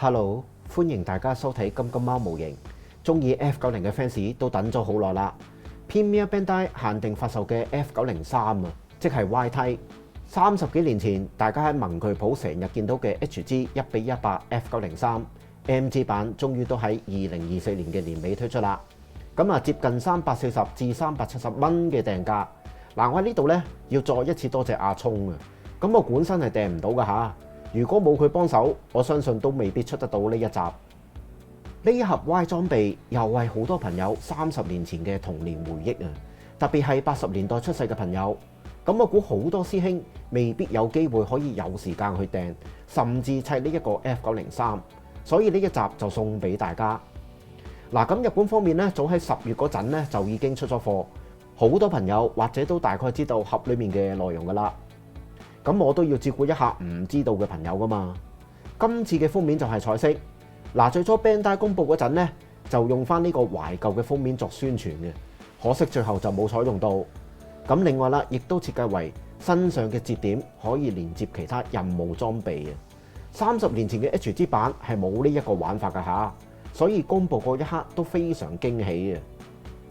Hello，歡迎大家收睇金金貓模型。中意 F90嘅 fans 都等咗好耐啦。Premier Bandai 限定發售嘅 F903啊，即係 YT。30幾年前，大家喺文具鋪成日見到嘅 HG 1:100 F903 MG 版，終於都喺2024年嘅年尾推出啦。咁啊，接近340至370蚊嘅訂價。嗱，我喺呢度呢，要再一次多謝阿聰啊。咁我本身係訂唔到㗎嚇。如果冇佢幫手，我相信都未必出得到呢一集。呢盒 Y 裝備又係好多朋友30年前嘅童年回憶啊！特別係80年代出世嘅朋友，咁我估好多師兄未必有機會可以有時間去訂，甚至砌呢一個 F903，所以呢一集就送俾大家。嗱，咁日本方面呢，早喺10月嗰陣呢就已經出咗貨，好多朋友或者都大概知道盒裡面嘅內容㗎啦。咁我都要照顧一下唔知道嘅朋友噶嘛。今次嘅封面就係彩色。嗱，最初 Bandai 公佈嗰陣呢，就用翻呢個懷舊嘅封面作宣傳嘅，可惜最後就冇採用到。咁另外啦，亦都設計為身上嘅節點可以連接其他任務裝備嘅。30年前嘅 HG 版係冇呢一個玩法㗎嚇，所以公佈嗰一刻都非常驚喜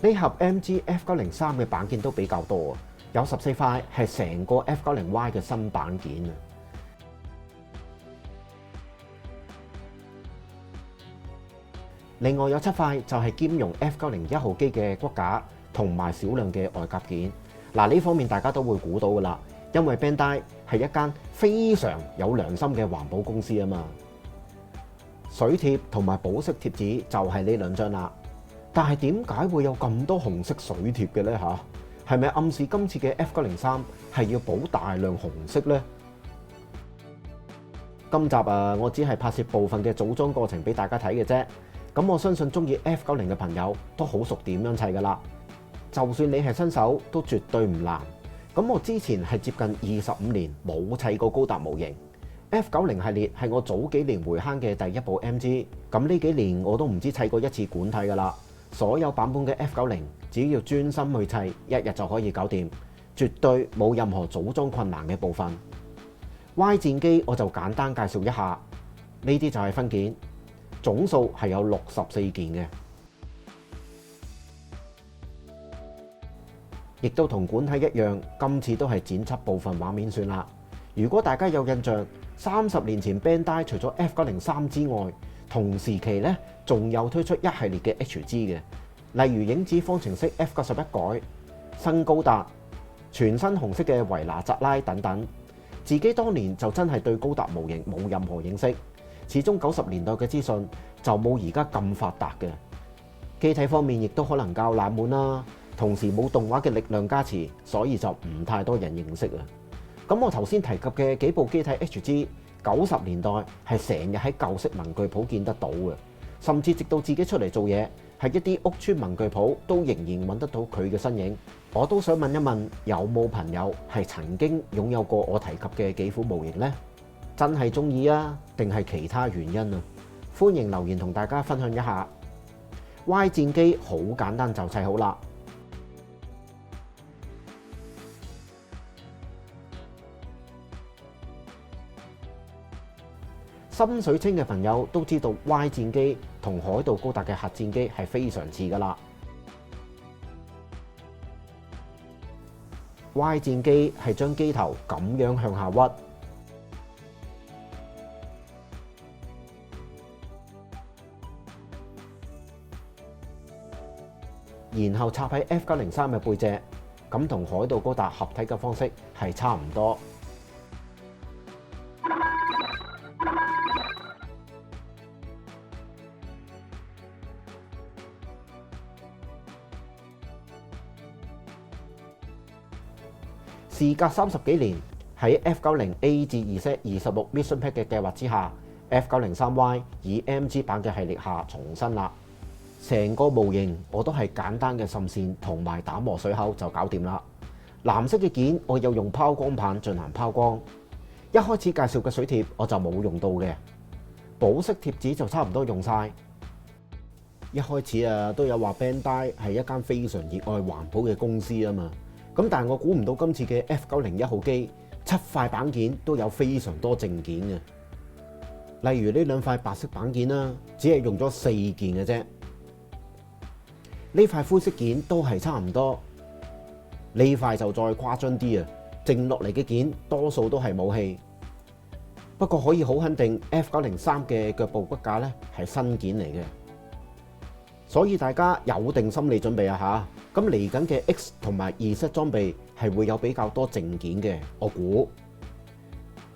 嘅。呢盒 MG F903嘅板件都比較多啊。有14塊係成個 F90Y 嘅新板件啊！另外有7塊就係兼容 F90 號機嘅骨架同埋少量嘅外夾件。嗱，呢方面大家都會估到㗎啦，因為 Bandai 係一間非常有良心嘅環保公司啊嘛。水貼同埋保色貼紙就係呢兩張啦。但係點解會有咁多紅色水貼嘅呢？嚇？係咪暗示今次嘅 F903係要補大量紅色呢？今集我只係拍攝部分嘅組裝過程俾大家睇嘅啫。咁我相信中意 F90嘅朋友都好熟點樣砌㗎啦。就算你係新手，都絕對唔難。咁我之前係接近25年冇砌過高達模型。F90系列係我早幾年回坑嘅第一部 MG。咁呢幾年我都唔知砌過一次管體㗎啦。所有版本嘅 F90，只要專心去砌，一日就可以搞掂，絕對冇任何組裝困難嘅部分。Y 戰機我就簡單介紹一下，呢啲就係分件，總數係有64件嘅，亦都同管體一樣，今次都係剪輯部分畫面算啦。如果大家有印象，30年前 Bandai 除咗 F903之外，同時期咧，仲有推出一系列嘅 HG 嘅，例如影子方程式 F91改、新高達、全新紅色嘅維拿扎拉等等。自己當年就真係對高達模型冇任何認識，始終90年代嘅資訊就冇而家咁發達嘅。機體方面亦都可能較冷門啦，同時冇動畫嘅力量加持，所以就唔太多人認識啊。咁我頭先提及嘅幾部機體 HG，90年代係成日喺舊式文具鋪見得到嘅，甚至直到自己出嚟做嘢，係一啲屋邨文具鋪都仍然揾得到佢嘅身影。我都想問一問，有冇朋友係曾經擁有過我提及嘅幾款模型呢？真係中意啊，定係其他原因啊？歡迎留言同大家分享一下。Y 戰機好簡單就砌好啦。心水清嘅朋友都知道 Y 戰機同海盜高達嘅核戰機係非常似㗎啦。Y 戰機係將機頭咁樣向下屈，然後插喺 F903嘅背脊，咁同海盜高達合體嘅方式係差唔多。事隔30幾年，喺 F90A 至 Z26 Mission Pack 嘅計劃之下， F903Y 以 MG 版嘅系列下重新啦。成個模型我都係簡單嘅滲線同埋打磨水口就搞掂啦。藍色嘅件我又用拋光棒進行拋光。一開始介紹嘅水貼我就冇用到嘅，保色貼紙就差唔多用晒。一開始都有話 Bandai 係一間非常熱愛環保嘅公司啊嘛。咁但係我估唔到今次嘅 F901號機7塊板件都有非常多正件嘅。例如呢兩塊白色板件啦，只係用咗4件嘅啫。呢塊灰色件都係差唔多，呢塊就再誇張啲啊！剩落嚟嘅件多數都係武器。不過可以好肯定 F903 嘅腳部骨架咧係新件嚟嘅，所以大家有定心理準備啊嚇！咁嚟緊嘅 X 同埋 Z 裝備係會有比較多淨件嘅，我估。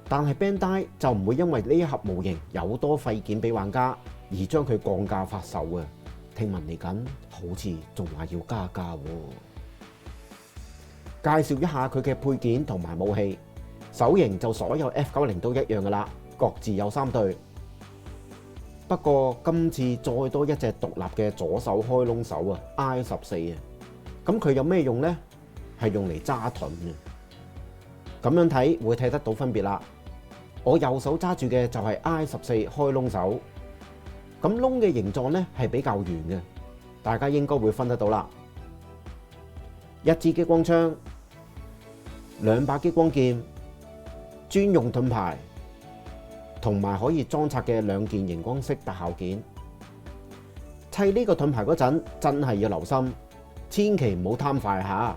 但係 Bandai 就唔會因為呢一盒模型有多廢件俾玩家而將佢降價發售啊！聽聞嚟緊好似仲話要加價喎。介紹一下佢嘅配件同埋武器。手型就所有 F90 都一樣噶啦，各自有3對。不過今次再多一隻獨立嘅左手開窿手啊 I14啊，咁佢有咩用呢？係用嚟揸盾嘅。咁樣睇會睇得到分別啦。我右手揸住嘅就係 I14開窿手，咁窿嘅形狀咧係比較圓嘅，大家應該會分得到啦。一支激光槍，2把激光劍。專用盾牌，同埋可以裝拆嘅2件熒光色特效件。砌呢個盾牌嗰陣，真係要留心，千祈唔好貪快嚇。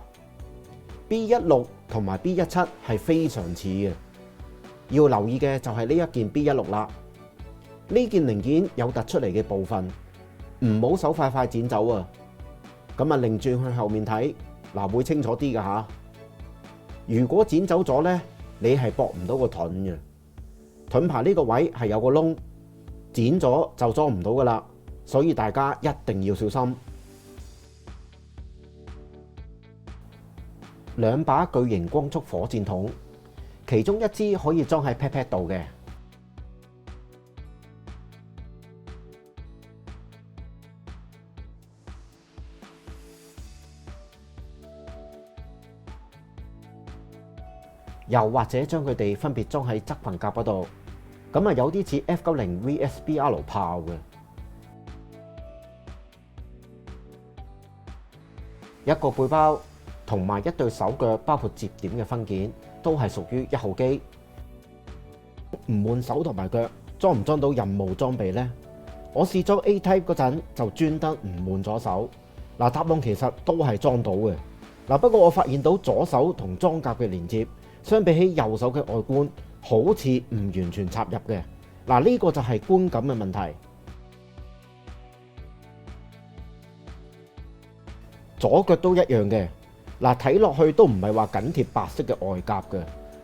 B16盾埋 B17係非常似嘅，要留意嘅就係呢一件 B16啦。呢件零件有突出嚟嘅部分，唔好手快快剪走啊！咁啊，擰轉去後面睇，嗱會清楚啲㗎嚇。如果剪走咗呢，你係駁唔到個盾嘅，盾牌呢個位係有個窿，剪咗就裝唔到噶啦，所以大家一定要小心。2把巨型光束火箭筒，其中一支可以裝喺 pat 度嘅。又或者將佢哋分別裝喺側裙甲嗰度，咁啊有啲似 F90 VSBR 炮嘅。一個背包同埋一對手腳，包括摺點嘅分件，都係屬於1號機。唔換手同埋腳，裝唔裝到任務裝備呢？我試咗 A-Type 嗰陣就專登唔換左手。嗱，答案其實都係裝到嘅。嗱，不過我發現到左手同裝甲嘅連接，相比起右手嘅外觀，好似唔完全插入嘅。嗱，呢個就係觀感嘅問題。左腳都一樣嘅。嗱，睇落去都唔係話緊貼白色嘅外甲嘅，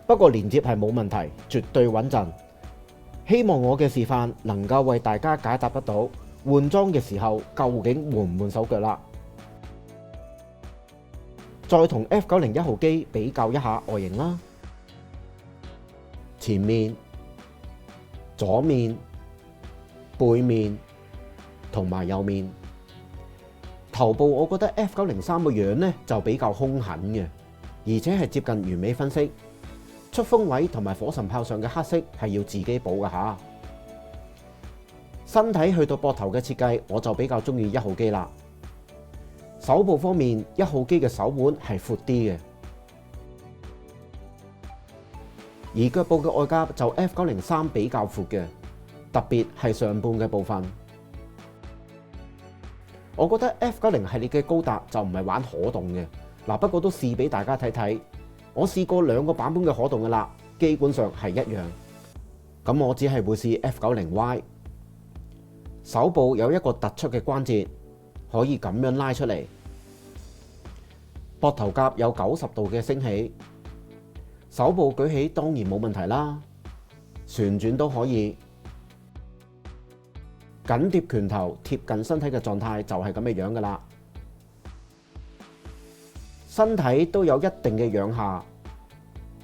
不過連接係冇問題，絕對穩陣。希望我嘅示範能夠為大家解答得到換裝嘅時候究竟換唔換手腳啦。再同 F90 1號機比較一下外形啦。前面、左面、背面同埋右面。頭部我覺得 F903 個樣呢就比較兇狠嘅，而且係接近完美分析。出風位同埋火神炮上嘅黑色係要自己補㗎吓。身體去到膊頭嘅設計，我就比較中意1號機啦。手部方面，1號機嘅手腕係闊啲嘅。而腳部嘅外甲就 F903 比較闊嘅，特別係上半嘅部分。我覺得 F90 系列嘅高達就唔係玩可動嘅，嗱，不過都試俾大家睇睇。我試過2個版本嘅可動噶啦，基本上係一樣。咁我只係會試 F90Y。手部有一個突出嘅關節，可以咁樣拉出嚟。膊頭甲有90度嘅升起。手部舉起當然冇問題啦，旋轉都可以。緊貼拳頭貼近身體嘅狀態就係咁嘅樣噶啦。身體都有一定嘅仰下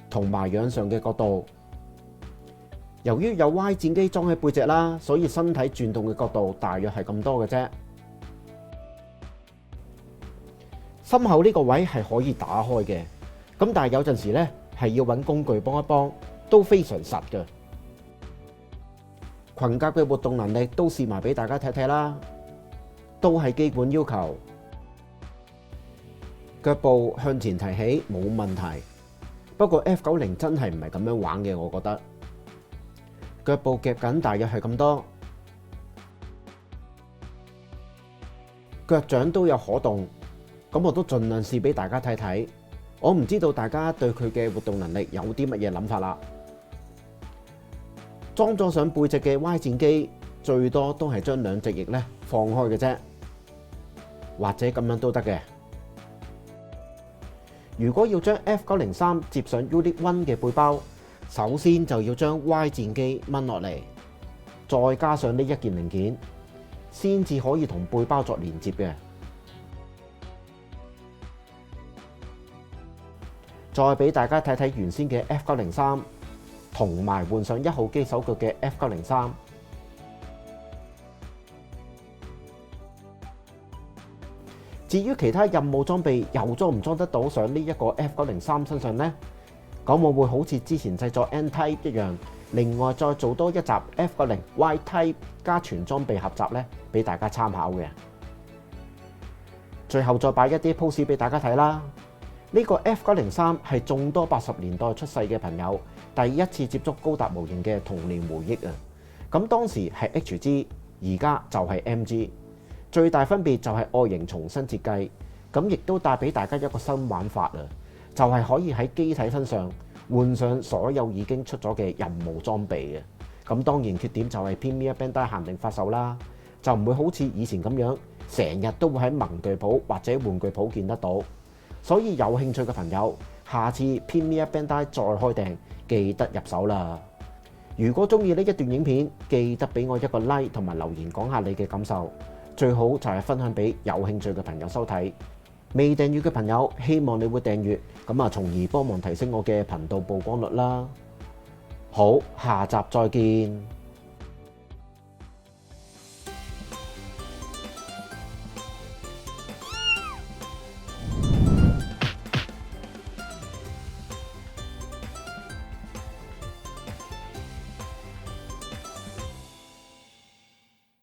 同埋仰上嘅角度。由於有 Y 戰機裝喺背脊啦，所以身體轉動嘅角度大約係咁多嘅啫。心口呢個位係可以打開嘅，咁但係有陣時呢係要揾工具幫一幫，都非常實嘅。裙甲嘅活動能力都試埋俾大家睇睇啦，都係基本要求。腳部向前提起冇問題，不過 F90 真係唔係咁樣玩嘅，我覺得。腳部夾緊大約係咁多，腳掌都有可動，咁我都盡量試俾大家睇睇。我唔知道大家對佢嘅活動能力有啲乜嘢諗法啦。裝咗上背脊嘅 Y 戰機，最多都係將兩隻翼咧放開嘅啫，或者咁樣都得嘅。如果要將 F903 接上 Unit 1嘅背包，首先就要將 Y 戰機掹落嚟，再加上呢一件零件，先至可以同背包作連接嘅。再俾大家睇睇原先嘅 F903，同埋換上1號機手腳嘅 F903。至於其他任務裝備又裝唔裝得到上呢一個 F903 身上呢？咁我會好似之前製作 N-Type 一樣，另外再做多一集 F90 Y-Type 加全裝備合集咧，俾大家參考嘅。最後再擺一啲 pose 俾大家睇啦。呢個 F903 係眾多80年代出世嘅朋友第一次接觸高達模型嘅童年回憶啊！咁當時係 HG， 而家就係 MG， 最大分別就係外形重新設計，咁亦都帶俾大家一個新玩法啊！就係可以喺機體身上換上所有已經出咗嘅任務裝備嘅。咁當然缺點就係 Premier Bandai 限定發售啦，就唔會好似以前咁樣成日都會喺文具鋪或者玩具鋪見得到。所以有興趣嘅朋友，下次 Premier Bandai 再開訂，記得入手啦。如果中意呢一段影片，記得俾我一個 like 同埋留言講下你嘅感受，最好就係分享俾有興趣嘅朋友收睇。未訂閱嘅朋友，希望你會訂閱，咁從而幫忙提升我嘅頻道曝光率啦。好，下集再見。